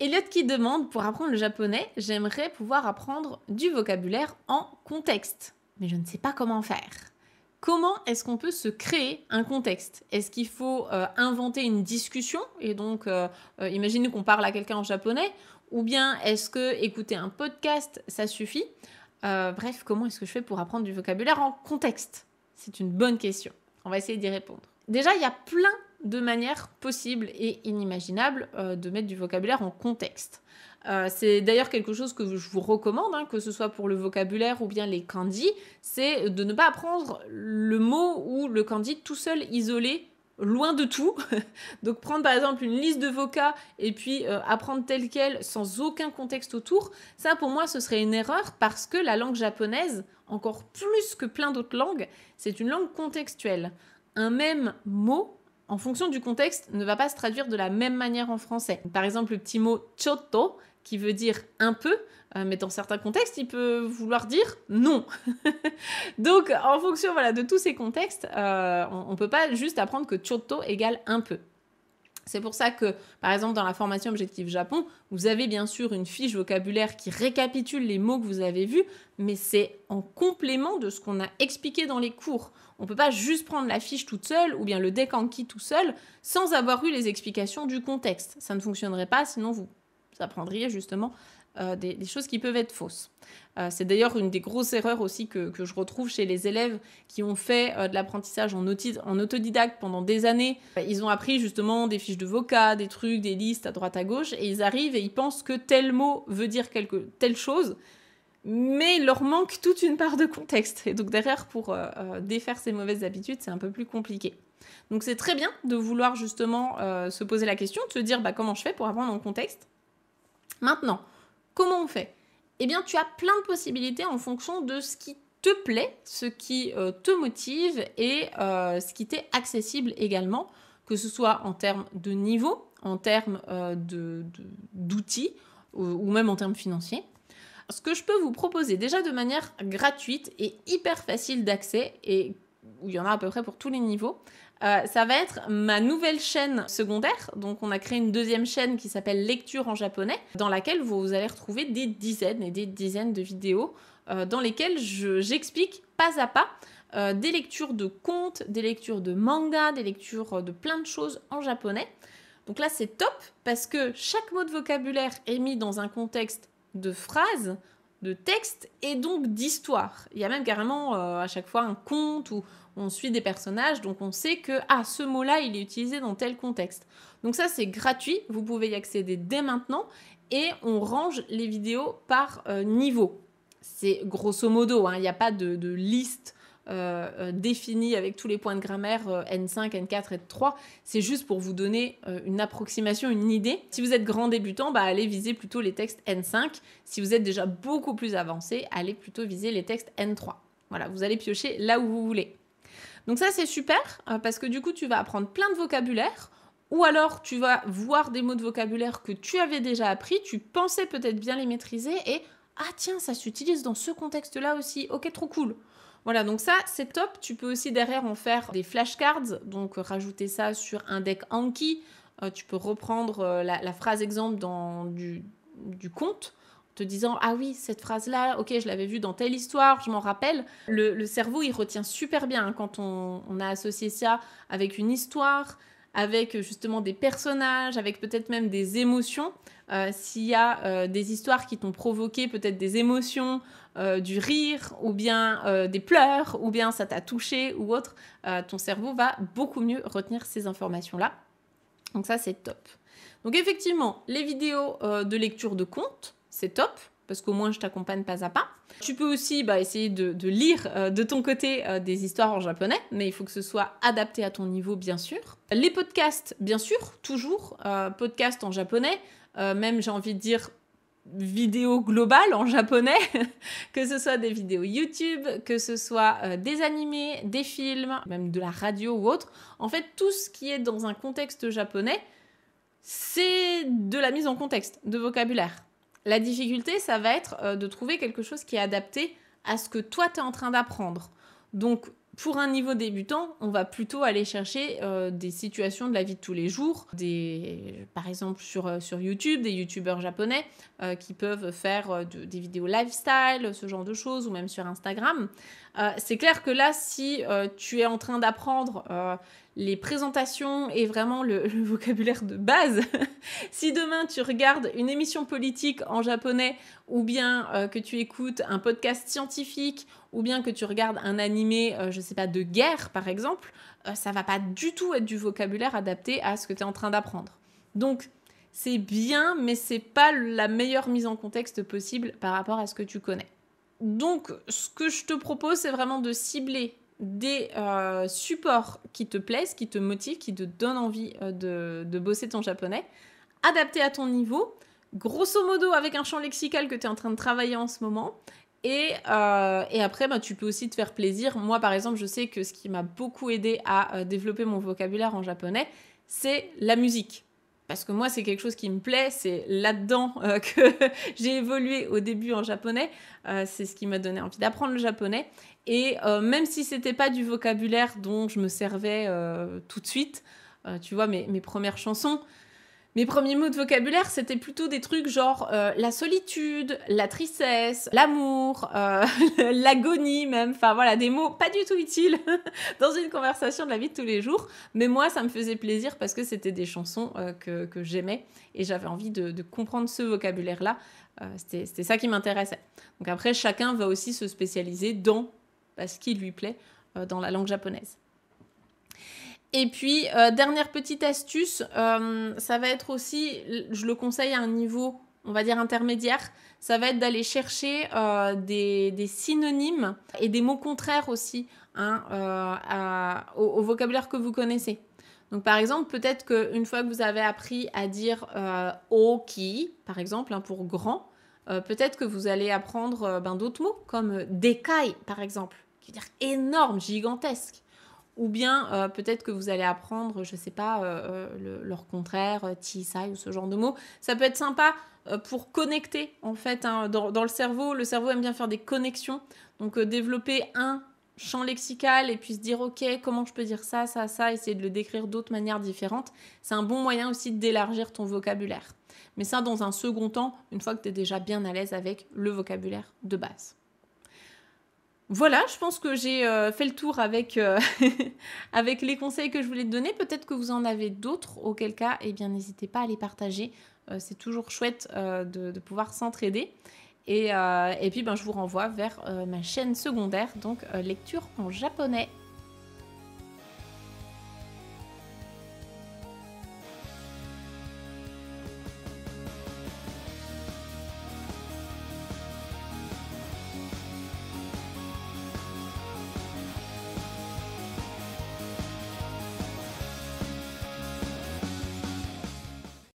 Elliot qui demande, pour apprendre le japonais, j'aimerais pouvoir apprendre du vocabulaire en contexte. Mais je ne sais pas comment faire. Comment est-ce qu'on peut se créer un contexte? Est-ce qu'il faut inventer une discussion et donc imaginer qu'on parle à quelqu'un en japonais? Ou bien est-ce que écouter un podcast, ça suffit? Bref, comment est-ce que je fais pour apprendre du vocabulaire en contexte? C'est une bonne question. On va essayer d'y répondre. Déjà, il y a plein de manières possibles et inimaginables de mettre du vocabulaire en contexte. C'est d'ailleurs quelque chose que je vous recommande, hein, que ce soit pour le vocabulaire ou bien les kanji, c'est de ne pas apprendre le mot ou le kanji tout seul, isolé, loin de tout. Donc prendre par exemple une liste de vocats et puis apprendre tel quel sans aucun contexte autour, ça pour moi ce serait une erreur parce que la langue japonaise, encore plus que plein d'autres langues, c'est une langue contextuelle. Un même mot, en fonction du contexte, ne va pas se traduire de la même manière en français. Par exemple, le petit mot chotto, qui veut dire un peu, mais dans certains contextes, il peut vouloir dire non. Donc, en fonction de tous ces contextes, on ne peut pas juste apprendre que chotto égale un peu. C'est pour ça que, par exemple, dans la formation Objectif Japon, vous avez bien sûr une fiche vocabulaire qui récapitule les mots que vous avez vus, mais c'est en complément de ce qu'on a expliqué dans les cours. On ne peut pas juste prendre la fiche toute seule ou bien le Dekanki tout seul sans avoir eu les explications du contexte. Ça ne fonctionnerait pas, sinon vous apprendriez justement des choses qui peuvent être fausses. C'est d'ailleurs une des grosses erreurs aussi que je retrouve chez les élèves qui ont fait de l'apprentissage en autodidacte pendant des années. Ils ont appris justement des fiches de vocats, des trucs, des listes à droite à gauche, et ils arrivent et ils pensent que tel mot veut dire telle chose, mais il leur manque toute une part de contexte. Et donc derrière, pour défaire ces mauvaises habitudes, c'est un peu plus compliqué. Donc c'est très bien de vouloir justement se poser la question, de se dire comment je fais pour apprendre en contexte. Maintenant, comment on fait? Eh bien, tu as plein de possibilités en fonction de ce qui te plaît, ce qui te motive et ce qui t'est accessible également, que ce soit en termes de niveau, en termes d'outils ou même en termes financiers. Ce que je peux vous proposer déjà de manière gratuite et hyper facile d'accès, et où il y en a à peu près pour tous les niveaux, ça va être ma nouvelle chaîne secondaire. Donc on a créé une deuxième chaîne qui s'appelle Lecture en japonais, dans laquelle vous allez retrouver des dizaines et des dizaines de vidéos dans lesquelles j'explique pas à pas des lectures de contes, des lectures de manga, des lectures de plein de choses en japonais. Donc là c'est top parce que chaque mot de vocabulaire est mis dans un contexte de phrases, de textes et donc d'histoire. Il y a même carrément à chaque fois un conte où on suit des personnages, donc on sait que ce mot-là, il est utilisé dans tel contexte. Donc ça, c'est gratuit, vous pouvez y accéder dès maintenant, et on range les vidéos par niveau. C'est grosso modo, il n'y a pas de liste définie avec tous les points de grammaire N5, N4 et N3. C'est juste pour vous donner une approximation, une idée. Si vous êtes grand débutant, allez viser plutôt les textes N5. Si vous êtes déjà beaucoup plus avancé, allez plutôt viser les textes N3. Voilà, vous allez piocher là où vous voulez. Donc ça, c'est super parce que du coup, tu vas apprendre plein de vocabulaire ou alors tu vas voir des mots de vocabulaire que tu avais déjà appris, tu pensais peut-être bien les maîtriser et « Ah tiens, ça s'utilise dans ce contexte-là aussi, ok, trop cool !» Voilà, donc ça, c'est top. Tu peux aussi derrière en faire des flashcards, donc rajouter ça sur un deck Anki. Tu peux reprendre la phrase exemple du conte, te disant « Ah oui, cette phrase-là, ok, je l'avais vue dans telle histoire, je m'en rappelle. » Le cerveau, il retient super bien quand on a associé ça avec une histoire, avec justement des personnages, avec peut-être même des émotions. S'il y a des histoires qui t'ont provoqué peut-être des émotions, du rire, ou bien des pleurs, ou bien ça t'a touché ou autre, ton cerveau va beaucoup mieux retenir ces informations-là. Donc ça, c'est top. Donc effectivement, les vidéos de lecture de contes, c'est top, parce qu'au moins je t'accompagne pas à pas. Tu peux aussi essayer de lire de ton côté des histoires en japonais, mais il faut que ce soit adapté à ton niveau, bien sûr. Les podcasts, bien sûr, toujours. Podcasts en japonais, même j'ai envie de dire vidéos globales en japonais, que ce soit des vidéos YouTube, que ce soit des animés, des films, même de la radio ou autre. En fait, tout ce qui est dans un contexte japonais, c'est de la mise en contexte, de vocabulaire. La difficulté, ça va être de trouver quelque chose qui est adapté à ce que toi, tu es en train d'apprendre. Donc, Pour un niveau débutant, on va plutôt aller chercher des situations de la vie de tous les jours, par exemple sur YouTube, des youtubeurs japonais qui peuvent faire des vidéos lifestyle, ce genre de choses, ou même sur Instagram. C'est clair que là, si tu es en train d'apprendre les présentations et vraiment le vocabulaire de base, si demain tu regardes une émission politique en japonais, ou bien que tu écoutes un podcast scientifique, ou bien que tu regardes un animé, je sais pas, de guerre par exemple, ça va pas du tout être du vocabulaire adapté à ce que tu es en train d'apprendre. Donc, c'est bien, mais c'est pas la meilleure mise en contexte possible par rapport à ce que tu connais. Donc, ce que je te propose, c'est vraiment de cibler des supports qui te plaisent, qui te motivent, qui te donnent envie de bosser ton japonais, adapté à ton niveau, grosso modo avec un champ lexical que tu es en train de travailler en ce moment. Et après, tu peux aussi te faire plaisir. Moi, par exemple, je sais que ce qui m'a beaucoup aidé à développer mon vocabulaire en japonais, c'est la musique. Parce que moi, c'est quelque chose qui me plaît. C'est là-dedans que j'ai évolué au début en japonais. C'est ce qui m'a donné envie d'apprendre le japonais. Et même si c'était pas du vocabulaire dont je me servais tout de suite, tu vois, mes premières chansons, mes premiers mots de vocabulaire, c'était plutôt des trucs genre la solitude, la tristesse, l'amour, l'agonie même. Enfin voilà, des mots pas du tout utiles dans une conversation de la vie de tous les jours. Mais moi, ça me faisait plaisir parce que c'était des chansons que j'aimais et j'avais envie de comprendre ce vocabulaire-là. C'était ça qui m'intéressait. Donc après, chacun va aussi se spécialiser dans ce qui lui plaît dans la langue japonaise. Et puis, dernière petite astuce, ça va être aussi, je le conseille à un niveau, on va dire intermédiaire, ça va être d'aller chercher des synonymes et des mots contraires aussi au vocabulaire que vous connaissez. Donc par exemple, peut-être qu'une fois que vous avez appris à dire oki, par exemple, pour grand, peut-être que vous allez apprendre d'autres mots, comme dekai, par exemple, qui veut dire énorme, gigantesque. Ou bien peut-être que vous allez apprendre, je ne sais pas, leur contraire, chisai ou ce genre de mots. Ça peut être sympa pour connecter, en fait, dans le cerveau. Le cerveau aime bien faire des connexions. Donc développer un champ lexical et puis se dire, ok, comment je peux dire ça, ça, ça, essayer de le décrire d'autres manières différentes. C'est un bon moyen aussi d'élargir ton vocabulaire. Mais ça, dans un second temps, une fois que tu es déjà bien à l'aise avec le vocabulaire de base. Voilà, je pense que j'ai fait le tour avec, avec les conseils que je voulais te donner. Peut-être que vous en avez d'autres, auquel cas, eh bien, n'hésitez pas à les partager. C'est toujours chouette de pouvoir s'entraider. Et puis, je vous renvoie vers ma chaîne secondaire, donc lecture en japonais.